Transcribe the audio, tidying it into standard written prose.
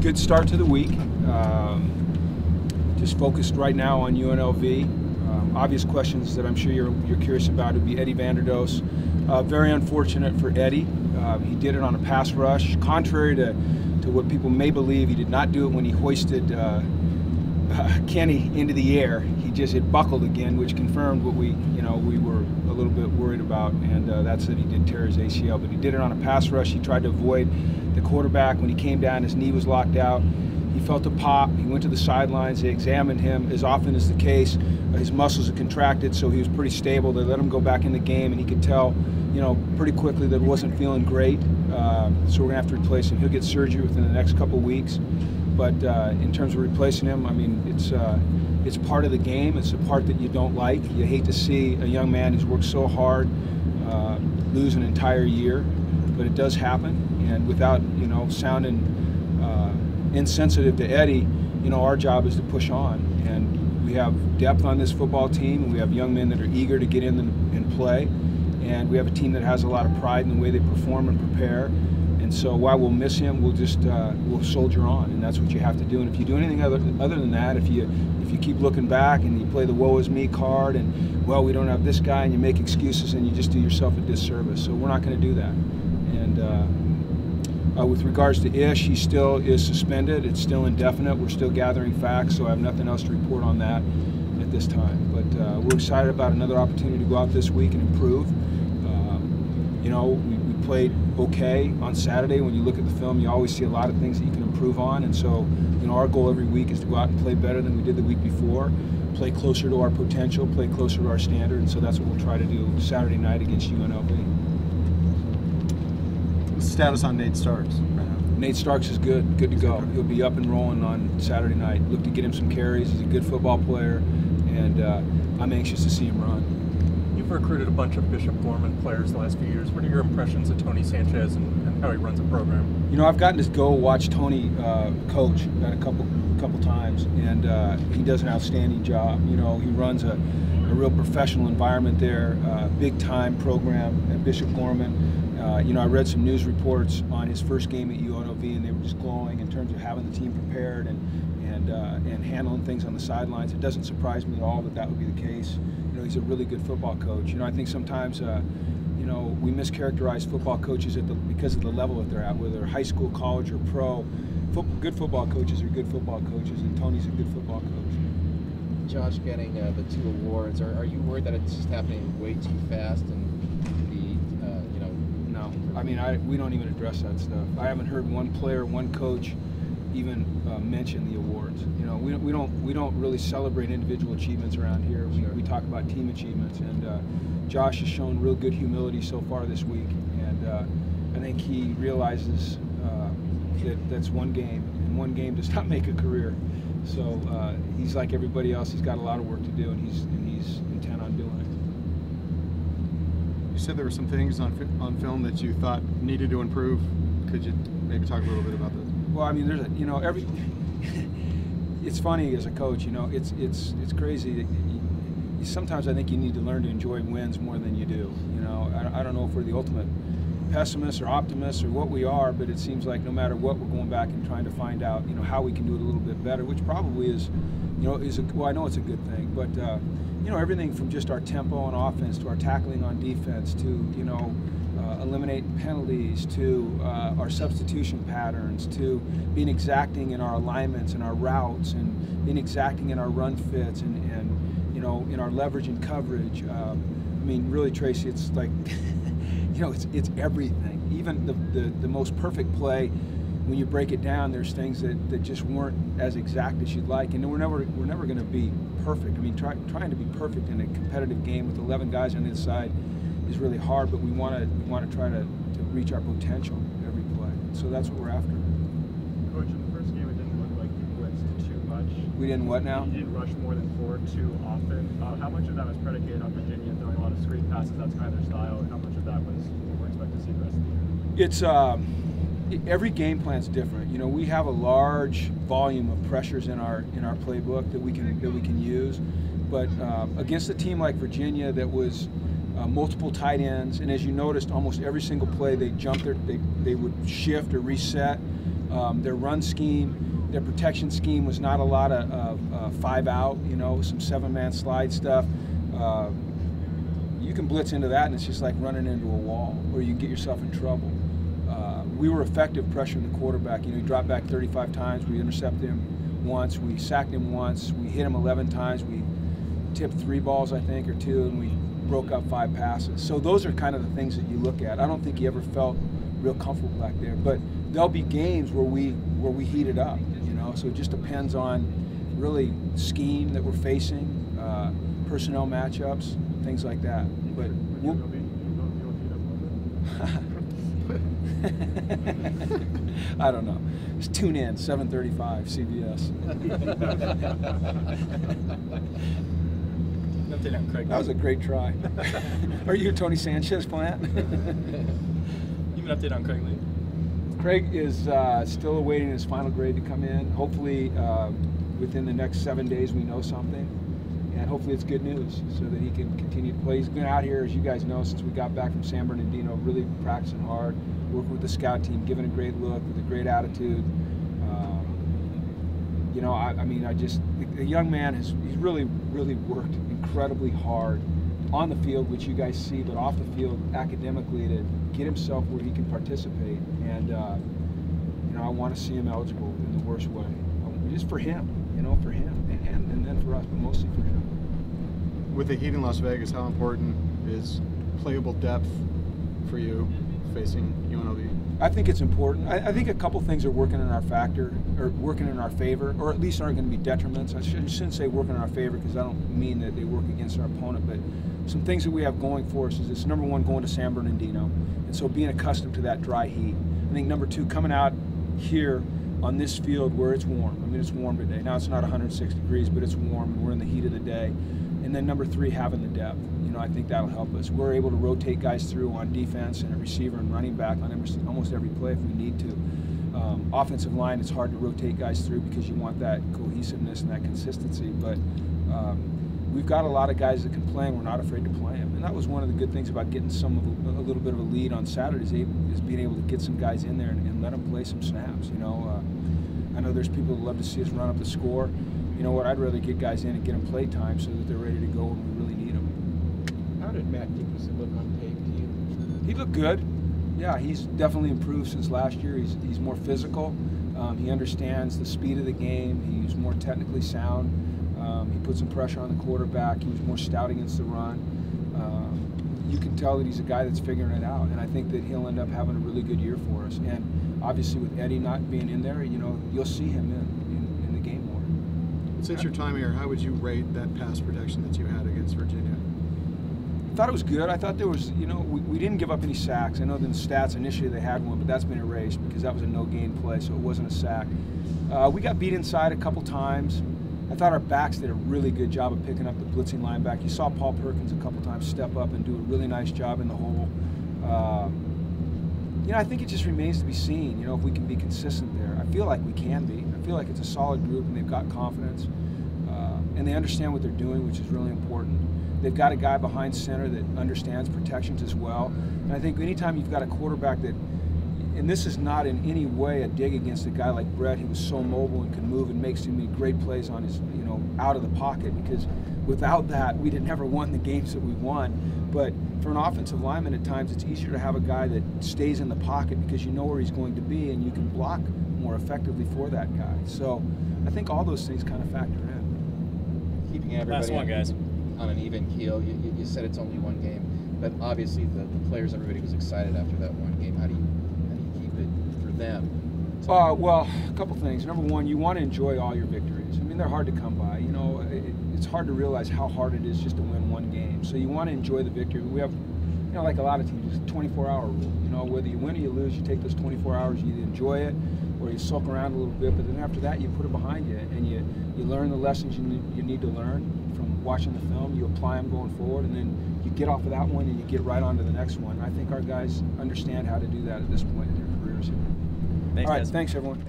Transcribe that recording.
Good start to the week. Just focused right now on UNLV. Obvious questions that I'm sure you're curious about would be Eddie Vanderdoes. Very unfortunate for Eddie. He did it on a pass rush. Contrary to what people may believe, he did not do it when he hoisted Kenny into the air. It buckled again, which confirmed what we were a little bit worried about, and that's that he did tear his ACL. But he did it on a pass rush. He tried to avoid the quarterback. When he came down, his knee was locked out. He felt a pop. He went to the sidelines. They examined him. As often is the case, his muscles had contracted, so he was pretty stable. They let him go back in the game, and he could tell, pretty quickly that he wasn't feeling great. So we're gonna have to replace him. He'll get surgery within the next couple weeks. But in terms of replacing him, I mean, it's part of the game. It's a part that you don't like. You hate to see a young man who's worked so hard lose an entire year, but it does happen. And without sounding insensitive to Eddie, our job is to push on. And we have depth on this football team, and we have young men that are eager to get in and play. And we have a team that has a lot of pride in the way they perform and prepare. And so while we'll miss him, we'll just we'll soldier on, and that's what you have to do. And if you do anything other than that, if you keep looking back and you play the woe is me card, and well, we don't have this guy, and you make excuses, and you just do yourself a disservice. So we're not going to do that. And with regards to Ish, he still is suspended. It's still indefinite. We're still gathering facts, so I have nothing else to report on that at this time. But we're excited about another opportunity to go out this week and improve. We played okay on Saturday. When you look at the film, you always see a lot of things that you can improve on. And so, our goal every week is to go out and play better than we did the week before, play closer to our potential, play closer to our standard. And so that's what we'll try to do Saturday night against UNLV. What's the status on Nate Starks right now? Nate Starks is good to go. He'll be up and rolling on Saturday night. Look to get him some carries. He's a good football player, and I'm anxious to see him run. You've recruited a bunch of Bishop Gorman players the last few years. What are your impressions of Tony Sanchez and how he runs a program? I've gotten to go watch Tony coach a couple times, and he does an outstanding job. He runs a real professional environment there, big-time program at Bishop Gorman. I read some news reports on his first game at UNLV, and they were just glowing in terms of having the team prepared and handling things on the sidelines. It doesn't surprise me at all that would be the case. He's a really good football coach. I think sometimes, we mischaracterize football coaches because of the level that they're at, whether they're high school, college, or pro. Good football coaches are good football coaches, and Tony's a good football coach. Josh getting the 2 awards, are you worried that it's just happening way too fast and No. I mean, we don't even address that stuff. I haven't heard one player, one coach even mention the awards. We don't really celebrate individual achievements around here. We talk about team achievements, and Josh has shown real good humility so far this week, and I think he realizes that that's one game, and one game does not make a career. So he's like everybody else. He's got a lot of work to do, and he's intent on doing it. You said there were some things on film that you thought needed to improve. Could you maybe talk a little bit about those? Well, I mean, there's it's funny as a coach, it's crazy that sometimes I think you need to learn to enjoy wins more than you do. I don't know if we're the ultimate pessimists or optimists or what we are, but it seems like no matter what, we're going back and trying to find out, how we can do it a little bit better, which probably is, well, I know it's a good thing, but everything from just our tempo on offense to our tackling on defense to, eliminating penalties to our substitution patterns to being exacting in our alignments and our routes and being exacting in our run fits and in our leverage and coverage. I mean, really, Tracy, it's like, it's everything. Even the most perfect play, when you break it down, there's things that just weren't as exact as you'd like, and we're never going to be perfect. I mean, trying to be perfect in a competitive game with 11 guys on the inside is really hard, but we want to try to reach our potential every play. So that's what we're after. Coach, in the first game, it didn't look like you blitzed too much. We didn't what now? You didn't rush more than 4 too often. How much of that was predicated on Virginia throwing a lot of screen passes? That's kind of their style. And how much of that was what we're expecting to see the rest of the year? It's every game plan's different. We have a large volume of pressures in our playbook that we can use, but against a team like Virginia that was multiple tight ends, and as you noticed, almost every single play they jumped they would shift or reset. Their run scheme, their protection scheme was not a lot of 5 out, you know, some 7-man slide stuff. You can blitz into that and it's just like running into a wall, or you can get yourself in trouble. We were effective pressuring the quarterback. You know, he dropped back 35 times. We intercepted him once. We sacked him once. We hit him 11 times. We tipped 3 balls, I think, or 2, and we broke up 5 passes. So those are kind of the things that you look at. I don't think he ever felt real comfortable back there. But there'll be games where we heat it up. You know, so it just depends on really scheme that we're facing, personnel matchups, things like that. But I don't know. Just tune in, 7:35, CBS. Update on Craig. That was a great try. Are you a Tony Sanchez plant? Give an update on Craig Lee. Craig is still awaiting his final grade to come in. Hopefully within the next 7 days we know something. And hopefully it's good news so that he can continue to play. He's been out here, as you guys know, since we got back from San Bernardino, really practicing hard, working with the scout team, giving a great look, with a great attitude. You know, I mean, the young man he's really worked incredibly hard on the field, which you guys see, but off the field academically to get himself where he can participate. And, you know, I want to see him eligible in the worst way. Just for him, you know, for him, and then for us, but mostly for him. With the heat in Las Vegas, how important is playable depth for you facing UNLV? I think it's important. I think a couple things are working in our favor, or at least aren't going to be detriments. I shouldn't say working in our favor because I don't mean that they work against our opponent, but some things that we have going for us is this: number one, going to San Bernardino, and so being accustomed to that dry heat. I think number 2, coming out here on this field where it's warm. I mean, it's warm today. Now it's not 106 degrees, but it's warm, and we're in the heat of the day. And then number 3, having the depth. You know, I think that'll help us. We're able to rotate guys through on defense and a receiver and running back on almost every play if we need to. Offensive line, it's hard to rotate guys through because you want that cohesiveness and that consistency. But we've got a lot of guys that can play, and we're not afraid to play them. And that was one of the good things about getting a little bit of a lead on Saturdays, is being able to get some guys in there and let them play some snaps. You know, I know there's people that love to see us run up the score. You know what? I'd rather get guys in and get them play time so that they're ready to go when we really need them. How did Matt Dickinson look on tape to you? He looked good. Yeah, he's definitely improved since last year. He's more physical. He understands the speed of the game. He's more technically sound. He put some pressure on the quarterback. He was more stout against the run. You can tell that he's a guy that's figuring it out, and I think that he'll end up having a really good year for us. And obviously with Eddie not being in there, you know, you'll see him in the game more. Since your time here, how would you rate that pass protection that you had against Virginia? I thought it was good. I thought there was, you know, we didn't give up any sacks. I know in the stats initially they had one, but that's been erased because that was a no-gain play, so it wasn't a sack. We got beat inside a couple times. I thought our backs did a really good job of picking up the blitzing linebacker. You saw Paul Perkins a couple times step up and do a really nice job in the hole. You know, I think it just remains to be seen, you know, if we can be consistent there. I feel like we can be. I feel like it's a solid group and they've got confidence. And they understand what they're doing, which is really important. They've got a guy behind center that understands protections as well. And I think anytime you've got a quarterback that, and this is not in any way a dig against a guy like Brett, he was so mobile and can move and makes so many great plays on his, you know, out of the pocket, because without that, we'd have never won the games that we won. But for an offensive lineman, at times it's easier to have a guy that stays in the pocket because you know where he's going to be and you can block more effectively for that guy. So I think all those things kind of factor in. Keeping everybody on an even keel. You said it's only one game, but obviously the players, everybody was excited after that one game. How do you keep it for them? Well, a couple things. Number one, you want to enjoy all your victories. I mean, they're hard to come by. You know, it's hard to realize how hard it is just to win one game. So you want to enjoy the victory. We have, you know, like a lot of teams, it's a 24-hour rule. You know, whether you win or you lose, you take those 24 hours, you enjoy it, or you sulk around a little bit, but then after that, you put it behind you, and you learn the lessons you need to learn from watching the film, you apply them going forward, and then you get off of that one and you get right on to the next one. And I think our guys understand how to do that at this point in their careers here. Thanks, all right, guys. thanks everyone.